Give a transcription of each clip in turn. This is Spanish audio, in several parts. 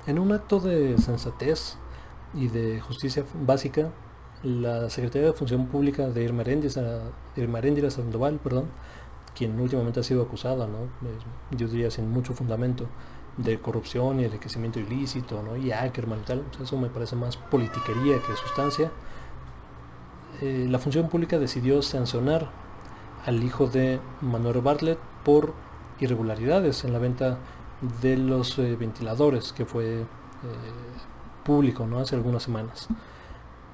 En un acto de sensatez y de justicia básica, la Secretaría de Función Pública de Irma Heréndira Sandoval, quien últimamente ha sido acusada, ¿no? Yo diría sin mucho fundamento, de corrupción y enriquecimiento ilícito, ¿no? Y Ackerman y tal, o sea, eso me parece más politiquería que sustancia. La Función Pública decidió sancionar al hijo de Manuel Bartlett por irregularidades en la venta de los ventiladores, que fue público, ¿no? Hace algunas semanas.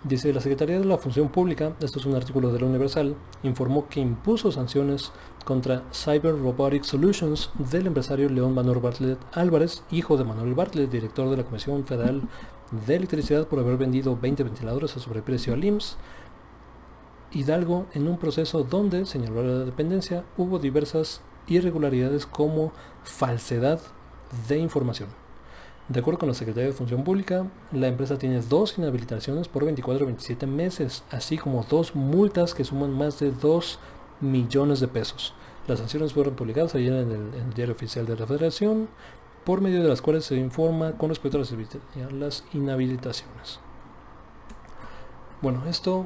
Dice, la Secretaría de la Función Pública, esto es un artículo de la Universal, informó que impuso sanciones contra Cyber Robotic Solutions del empresario León Manuel Bartlett Álvarez, hijo de Manuel Bartlett, director de la Comisión Federal de Electricidad, por haber vendido 20 ventiladores a sobreprecio al IMSS Hidalgo en un proceso donde, señaló la dependencia, hubo diversas irregularidades como falsedad de información. De acuerdo con la Secretaría de Función Pública, la empresa tiene 2 inhabilitaciones por 24 a 27 meses, así como 2 multas que suman más de 2 millones de pesos. Las sanciones fueron publicadas ayer en el Diario Oficial de la Federación, por medio de las cuales se informa con respecto a las inhabilitaciones. Bueno, esto,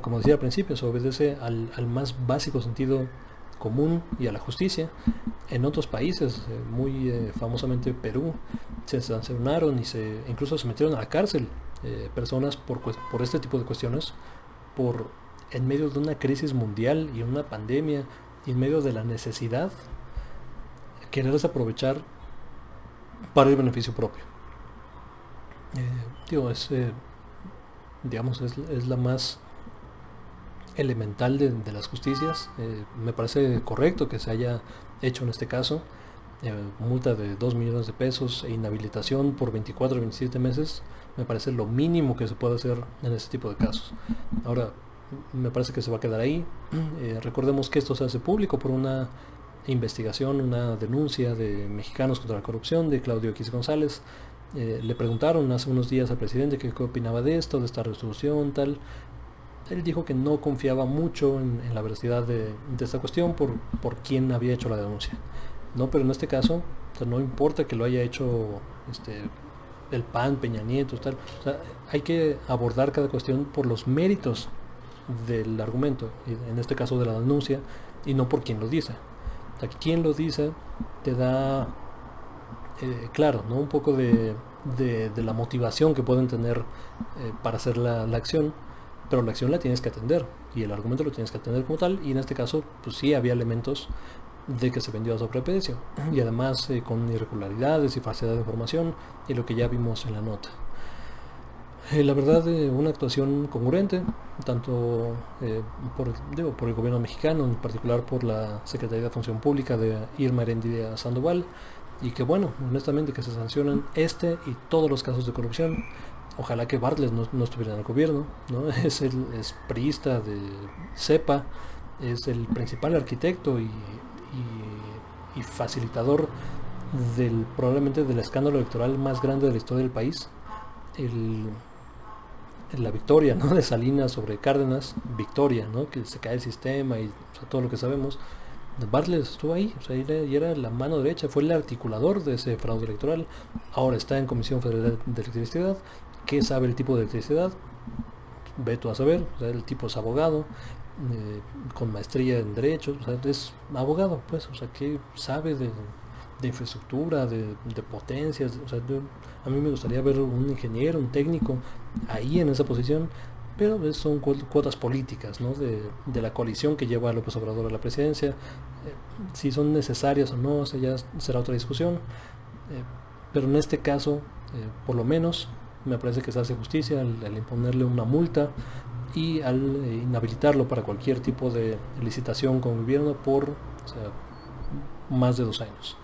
como decía al principio, se obedece al más básico sentido común y a la justicia. En otros países, muy famosamente Perú, se sancionaron y incluso se metieron a la cárcel personas por este tipo de cuestiones, en medio de una crisis mundial y una pandemia, y en medio de la necesidad, querer desaprovechar para el beneficio propio. Es la más elemental de las justicias. Me parece correcto que se haya hecho en este caso. Multa de 2 millones de pesos e inhabilitación por 24 o 27 meses me parece lo mínimo que se puede hacer en este tipo de casos. Ahora, me parece que se va a quedar ahí. Recordemos que esto se hace público por una investigación, una denuncia de Mexicanos contra la Corrupción de Claudio X González. Le preguntaron hace unos días al presidente qué opinaba de esto, de esta resolución, tal. Él dijo que no confiaba mucho en la veracidad de esta cuestión por quién había hecho la denuncia. No, pero en este caso, o sea, no importa que lo haya hecho el PAN, Peña Nieto, tal. O sea, hay que abordar cada cuestión por los méritos del argumento, en este caso de la denuncia, y no por quién lo dice. O sea, quien lo dice te da, claro, ¿no? Un poco de la motivación que pueden tener para hacer la acción, pero la acción la tienes que atender y el argumento lo tienes que atender como tal, y en este caso pues sí había elementos de que se vendió a sobreprecio y además con irregularidades y falsedad de información y lo que ya vimos en la nota. La verdad, una actuación congruente, tanto por el gobierno mexicano, en particular por la Secretaría de Función Pública de Irma Heréndira Sandoval, y que bueno, honestamente que se sancionen y todos los casos de corrupción. Ojalá que Bartlett no estuviera en el gobierno, ¿no? Es priista de CEPA, es el principal arquitecto y facilitador probablemente del escándalo electoral más grande de la historia del país. La victoria, ¿no?, de Salinas sobre Cárdenas, victoria, ¿no?, que se cae el sistema y, o sea, todo lo que sabemos. Bartlett estuvo ahí, o sea, y era la mano derecha, fue el articulador de ese fraude electoral. Ahora está en Comisión Federal de Electricidad. ¿Qué sabe el tipo de electricidad? Ve tú a saber. O sea, el tipo es abogado, con maestría en Derecho, o sea, es abogado, pues, o sea, ¿qué sabe de infraestructura, de potencias? O sea, a mí me gustaría ver un ingeniero, un técnico ahí en esa posición, pero son cuotas políticas, ¿no?, de la coalición que lleva a López Obrador a la presidencia. Si son necesarias o no, o sea, ya será otra discusión, pero en este caso, por lo menos, me parece que se hace justicia al imponerle una multa y al inhabilitarlo para cualquier tipo de licitación con el gobierno por, o sea, más de 2 años.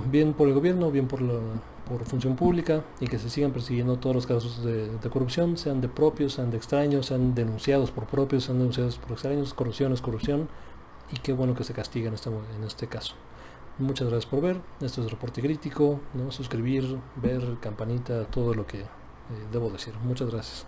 Bien por el gobierno, bien por Función Pública, y que se sigan persiguiendo todos los casos de corrupción, sean de propios, sean de extraños, sean denunciados por propios, sean denunciados por extraños. Corrupción es corrupción, y qué bueno que se castiga en este caso. Muchas gracias por ver. Esto es Reporte Crítico, ¿no? Suscribir, ver, campanita, todo lo que debo decir. Muchas gracias.